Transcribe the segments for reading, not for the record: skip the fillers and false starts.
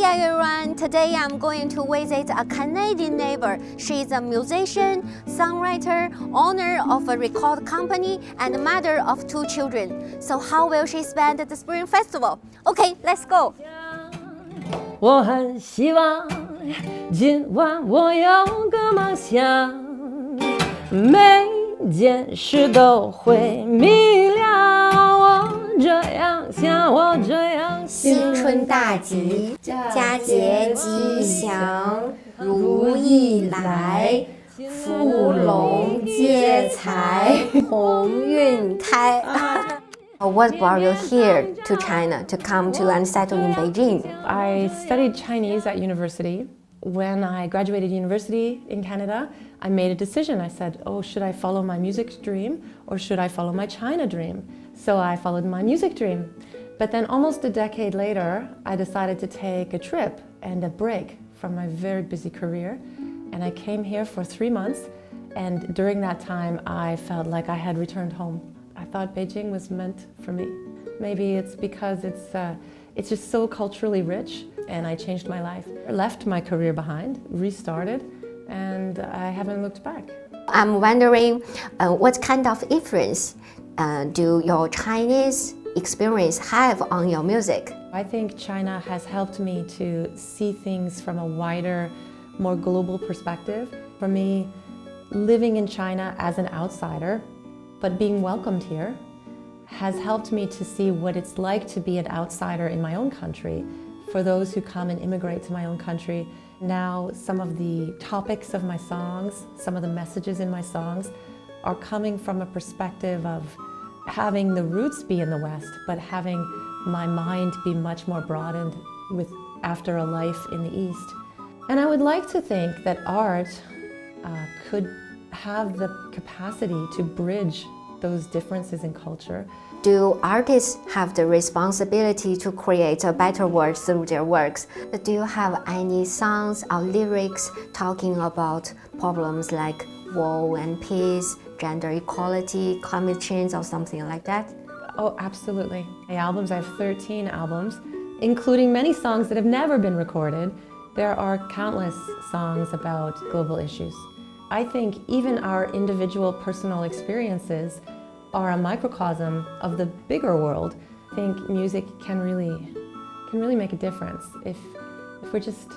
everyone! Today I'm going to visit a Canadian neighbor. She is a musician, songwriter, owner of a record company, and mother of 2 children. So how will she spend the Spring Festival? Okay, let's go! 我很希望今晚我有个梦想，每件事都会明了。我这样想，我这样想。新春大吉，佳节吉祥，如意来，福龙接财，鸿运开。What brought you here to China to come to and settle in Beijing? I studied Chinese at university. When I graduated university in Canada, I made a decision. I said, oh, should I follow my music dream or should I follow my China dream? So I followed my music dream. But then almost a decade later, I decided to take a trip and a break from my very busy career. And I came here for 3 months. And during that time, I felt like I had returned home. I thought Beijing was meant for me. Maybe it's because it's just so culturally rich, and I changed my life. I left my career behind, restarted, and I haven't looked back. I'm wondering what kind of influence do your Chinese experience have on your music? I think China has helped me to see things from a wider, more global perspective. For me, living in China as an outsider, but being welcomed here, has helped me to see what it's like to be an outsider in my own country. For those who come and immigrate to my own country, now some of the topics of my songs, some of the messages in my songs are coming from a perspective of having the roots be in the West, but having my mind be much more broadened after a life in the East. And I would like to think that art could have the capacity to bridge those differences in culture. Do artists have the responsibility to create a better world through their works? Do you have any songs or lyrics talking about problems like war and peace, gender equality, climate change, or something like that? Oh, absolutely. My albums, I have 13 albums, including many songs that have never been recorded. There are countless songs about global issues. I think even our individual personal experiences are a microcosm of the bigger world. I think music can really make a difference if we're just,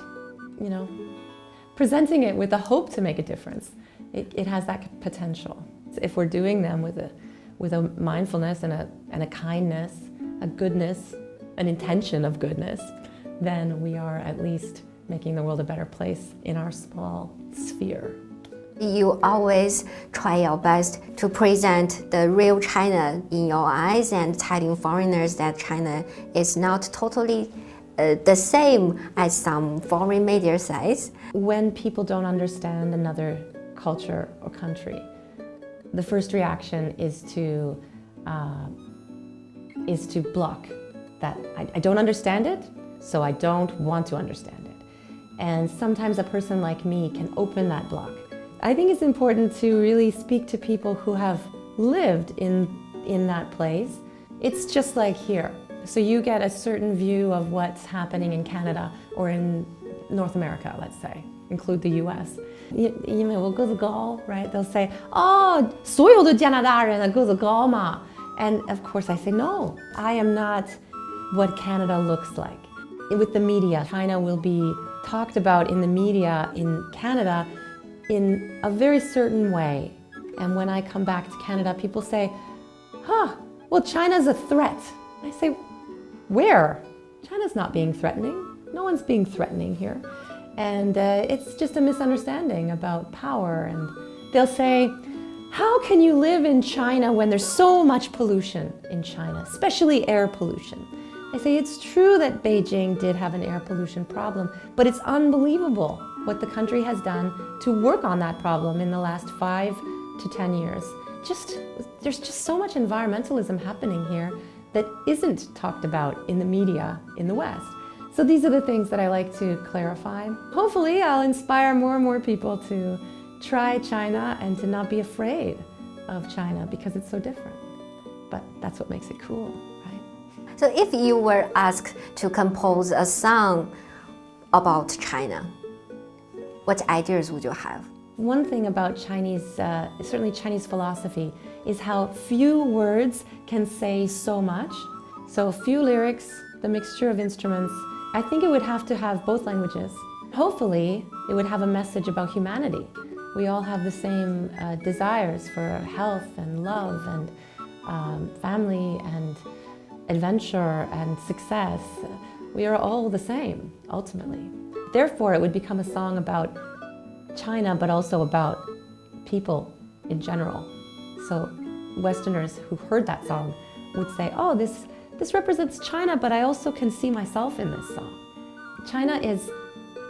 presenting it with the hope to make a difference. It has that potential. If we're doing them with a mindfulness and a kindness, a goodness, an intention of goodness, then we are at least making the world a better place in our small sphere. You always try your best to present the real China in your eyes and telling foreigners that China is not totally the same as some foreign media says. When people don't understand another culture or country, the first reaction is to block that. I don't understand it, so I don't want to understand it. And sometimes a person like me can open that block. I think it's important to really speak to people who have lived in that place. It's just like here. So you get a certain view of what's happening in Canada or in North America, let's say, include the US. 因为我个子高, right? They'll say, oh, 所有的加拿大人个子高嘛. And of course I say, no, I am not what Canada looks like. With the media, China will be talked about in the media in Canada in a very certain way. And when I come back to Canada, people say, well, China's a threat. I say, where? China's not being threatening. No one's being threatening here. And it's just a misunderstanding about power. And they'll say, how can you live in China when there's so much pollution in China, especially air pollution? I say, it's true that Beijing did have an air pollution problem, but it's unbelievable what the country has done to work on that problem in the last 5 to 10 years. There's just so much environmentalism happening here that isn't talked about in the media in the West. So these are the things that I like to clarify. Hopefully I'll inspire more and more people to try China and to not be afraid of China because it's so different. But that's what makes it cool, right? So if you were asked to compose a song about China? What ideas would you have? One thing about Chinese, certainly Chinese philosophy, is how few words can say so much. So few lyrics, the mixture of instruments. I think it would have to have both languages. Hopefully, it would have a message about humanity. We all have the same desires for health and love and family and adventure and success. We are all the same, ultimately. Therefore, it would become a song about China, but also about people in general. So Westerners who heard that song would say, oh, this represents China, but I also can see myself in this song. China is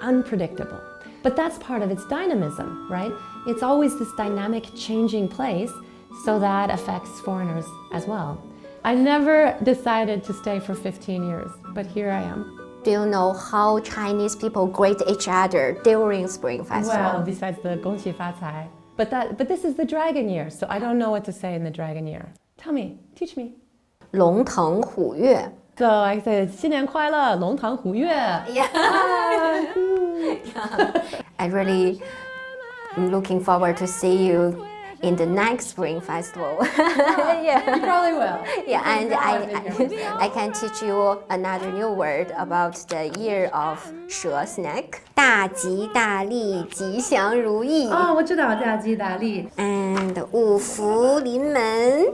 unpredictable, but that's part of its dynamism, right? It's always this dynamic, changing place, so that affects foreigners as well. I never decided to stay for 15 years, but here I am. Do you know how Chinese people greet each other during Spring Festival? Well, besides the 恭喜发财. But this is the dragon year, so I don't know what to say in the dragon year. Tell me, teach me. 龙腾虎跃. So I say, 新年快乐,龙腾虎跃. Yeah. I really am looking forward to see you in the next Spring Festival. Yeah. You probably will. Yeah, and I can teach you another new word about the year of 蛇 snake. 大吉大利，吉祥如意。哦，我知道，大吉大利。And 五福临门。